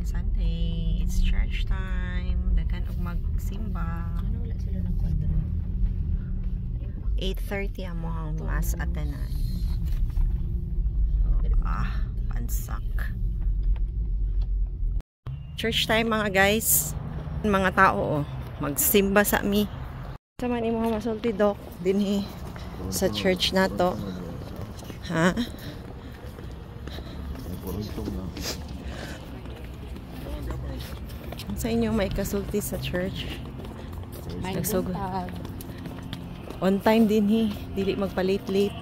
Sunday, it's church time. Dagan og magsimba. Ano wala sila ng kwadro? 8:30 amo ang mass atanan. Pansak. Church time mga guys. Mga tao magsimba sa mi. Sama ni mo masulti dok dinhi sa church nato. Ha? Sa inyo may kasulti sa church? Nagsugod. On time din dili magpa-late-late.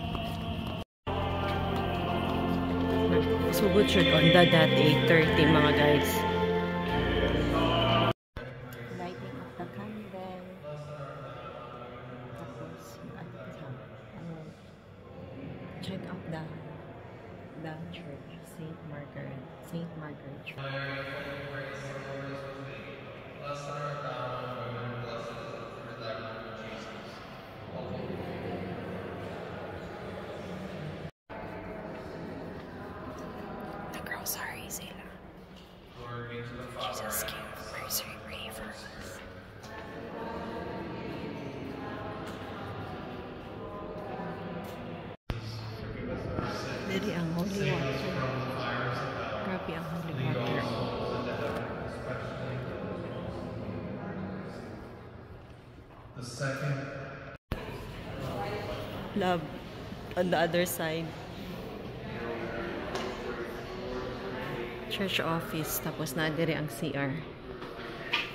Nagsugod siya on the dot 8:30 mga guys. Lighting of the candle. Tapos check out the church, Saint Margaret Church. The grocery sila. Jesus came first, pray for us. Dili ang holy water. Grabe ang holy water. Love on the other side. Church office. Tapos na dire ang CR.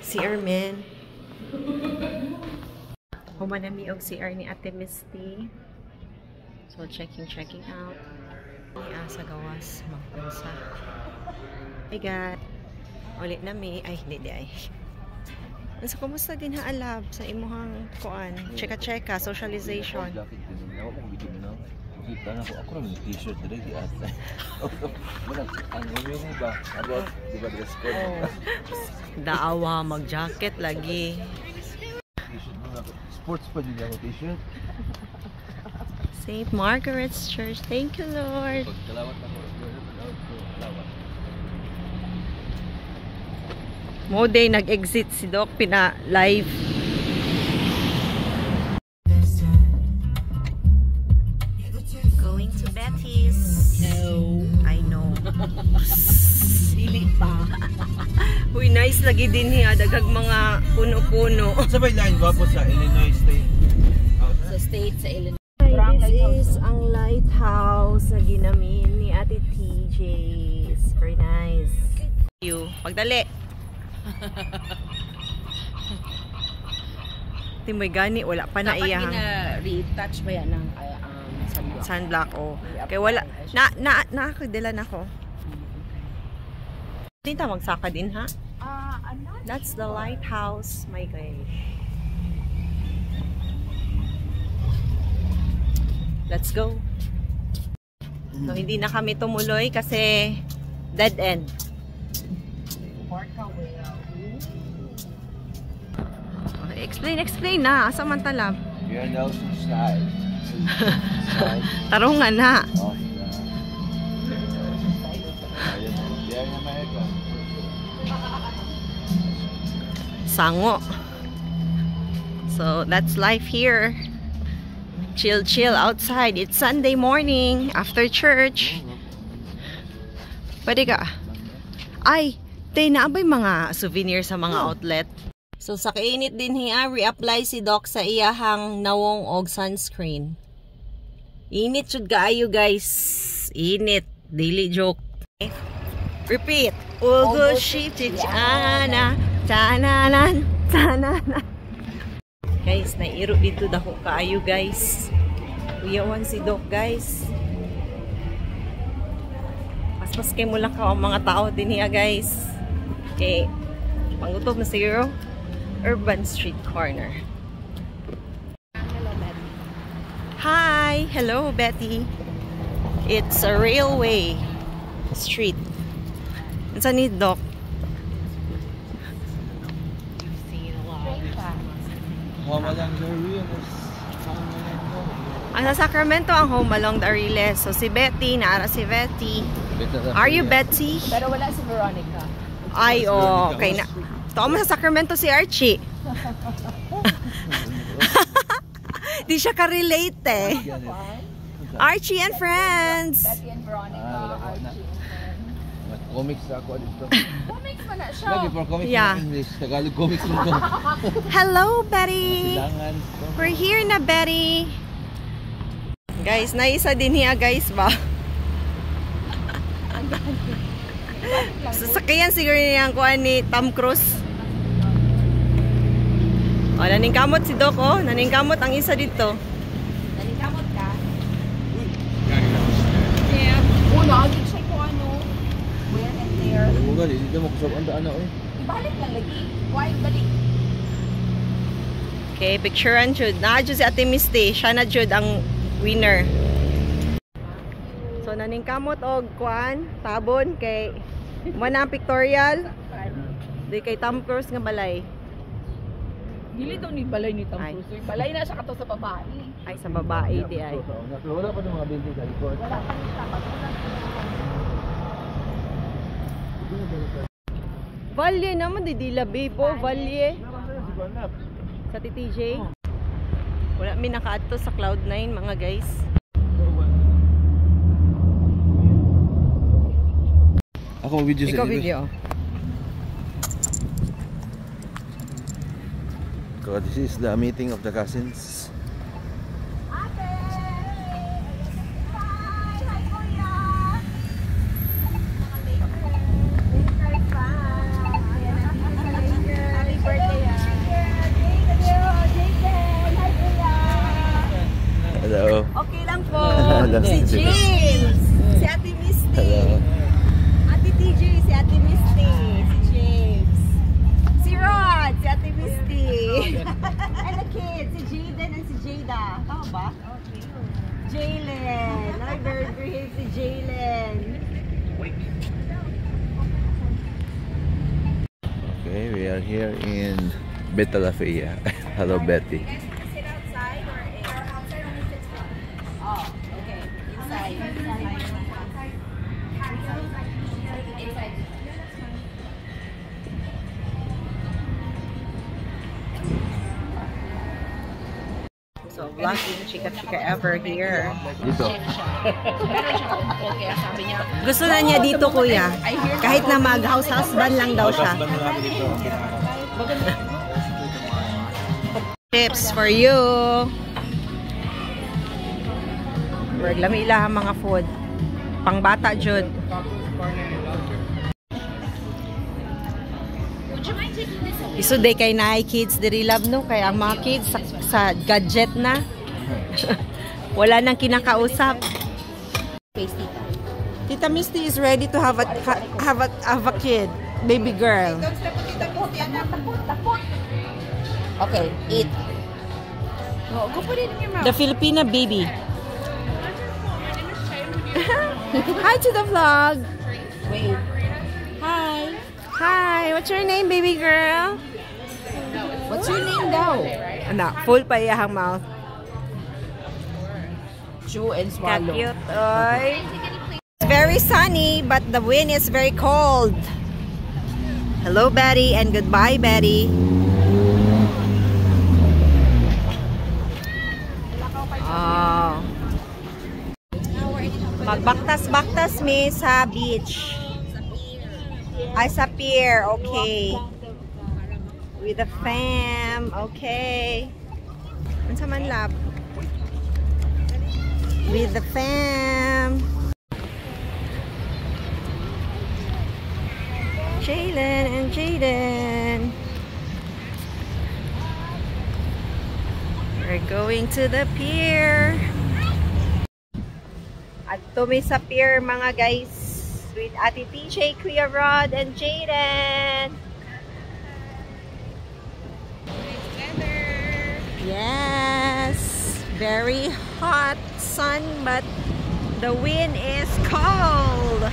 CR men. Humanami og CR ni Ate Misty. So checking out. Sa gawas magpunsa. Hey God. Ulit na mi. Ay, hindi ay. So, kumusta din alab sa imuhang kuan? Cheka, socialization. Kita na ako rin yung t-shirt dito di ata. Ang uwi ba? About, di ba dress code? Daawa, mag-jacket lagi. Sports pa din ako t-shirt. St. Margaret's Church. Thank you, Lord. Pagkalawat ako. Moday nag-exit si Doc, pina-live. Going to Betty's. No. I know. Dili pa. Uy, nice lagi din niya. Dagag mga puno-puno. Sabay line ba po sa Illinois State? Sa state, sa Illinois. This is ang lighthouse na ginamin ni Ate TJ's. Very nice. Thank you. Pagdali. Timoy gani, wala pa na iya. Dapat retouch ba yan ng sunblock? Sunblock, oh. Kaya wala. Nakakadila na ko. Tinta magsaka din, ha? That's the lighthouse, my gosh. Let's go. So, hindi na kami tumuloy kasi dead end. Explain na. Asa man talab? You're on the ocean side. Tarungan na. Oh, yeah. Sango. So, that's life here. Chill outside. It's Sunday morning after church. Pwede ka? Ay, naabay mga souvenir sa mga outlet. So, sa kainit din hiya, reapply si Doc sa iyahang nawong og sunscreen. Init jud kaayo guys. Init. Daily joke. Repeat. Ugo shitichana. Tananan. Guys, nairo dito dako kaayo guys. Uyawan si Doc guys. Mas kay mula ka ang mga tao din hiya guys. Okay. Pangutob na siguro. Urban Street Corner. Hello, Betty. Hi! Hello, Betty. It's a railway street. Saan ni Doc? Sa Sacramento ang Home Along the Ariles. So si Betty, naara si Betty. Are you Betty? Pero wala si Veronica. Ay, okay na. Tama sa Sacramento si Archie. Di siya ka-relate eh. Archie and friends. Betty and Veronica. Comics ako dito. Comics pa na siya. Lagi for comics Yeah. in English. Tagalog comics lang ko. Hello, Betty. Silangan. We're here na, Betty. Guys, naisa din niya, guys, ba? Sasakyan siguro niya ang kuhan ni Tom Cruise. O, naningkamot si Doc, oh. Naningkamot ang isa dito. Nanikamot ka? Yeah. Lagi siya ko ano. Wear and tear. Ugal, hindi mo kusog ang daan na eh. Ibalik lang lagi. Why balik? Okay, picturean jud. Na-jud si Ate Misty. Siya na jud ang winner. So, naningkamot og kuan, tabon kay mana pictorial. Di kay Tom Cruise nga balay. Dili daw ni balay ni Tom Ay. Cruise. Balay na siya kato sa babae. Ay, sa babae di ay. Pero wala pa ng mga building sa likod. Valye naman, di dilabi po. Valye. Sa TTJ. Wala mi nakaadto sa Cloud9 mga guys. Ako video sa Ikaw video. So this is the meeting of the cousins. Hello. Okay lang po. Hello. Si James. Si Ate Misty. Hello. Ate TJ, si Ate Misty. Si James. Si Rod, si Ate Misty. And the kids, si Jaden and si Jada. Tama ba? Jalen. Ay, very brave si Jalen. Okay, we are here in Beta La Fea. Hello, Betty. Sit outside or outside only fits one. Oh, okay. Inside. Inside. So, vlogging chika-chika ever here. Dito. Meron siya kaupo, kaya sabi niya, Gusto na niya dito, kuya. Kahit na mag-house husband lang daw siya. Tips for you. Wag lami ila ang mga food. Pangbata jud. would you mind taking this away? Isuday kay naay kids diri love no kay ang mga kids sa gadget na. Wala nang kinakausap. Face tita. Tita Misty is ready to have a kid, baby girl. Okay, eat. No, go put it in your mouth. The Filipina baby. Hi to the vlog. Wait. Hi. Hi, what's your name, baby girl? What's your name daw? Ano, full pa iyahang mouth. Chew and swallow. Cute, oy. It's very sunny, but the wind is very cold. Hello, Betty, and goodbye, Betty. Oh. Magbaktas-baktas mi sa beach. Ay, sa pier. Okay. With the fam. Okay. Ano sa manlap? With the fam. Jalen and Jaden. We're going to the pier. At tumi sa pier mga guys with Ate TJ, Kuya Rod, and Jaden. Yes, very hot sun, but the wind is cold.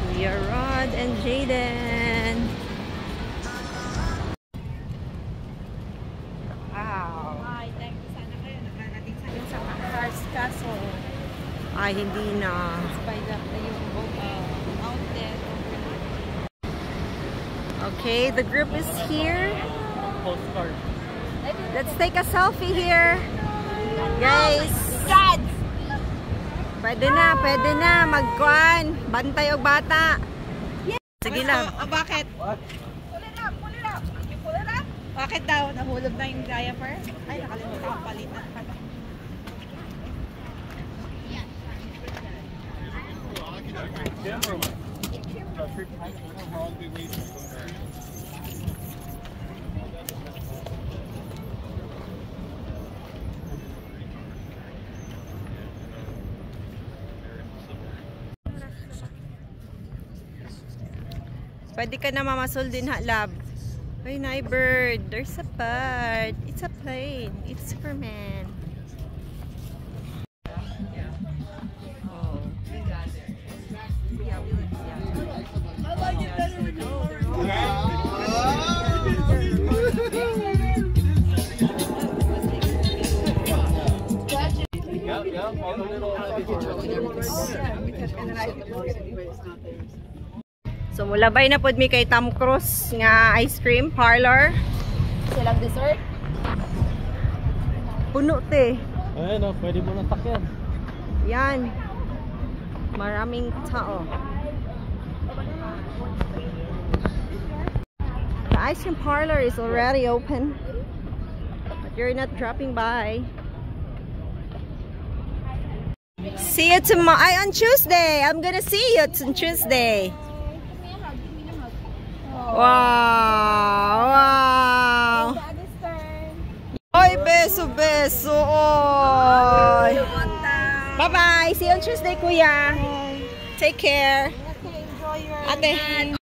Kuya Rod and Jaden. Wow. Hi, thank you. Sana kayo nakarating sa Cars Castle. Ay, hindi na. By the mountain. Okay, the group is here. Let's take a selfie here. Guys. Pwede na. Magkuhan. Bantay og bata. Sige lang. Bakit? Pull it up. You pull it up? Bakit daw? Nahulog na yung diaper? Ay, nakalimutan akong palitan. Pwede ka na mamasol din ha, lab. Ay, bird. There's a bird. It's a plane. It's Superman. Oh. I like it better when So mulabay na pod mi kay Tom Cruise nga ice cream parlor. silang dessert. Puno te. Ayun o, pwede mo nang takyan. Yan. Maraming tao. The ice cream parlor is already open. But you're not dropping by. See you tomorrow. On Tuesday. I'm gonna see you on Tuesday. Wow! Oy, beso! Oy! Bye-bye! See you on Tuesday, kuya! Take care! Okay, enjoy your Ate!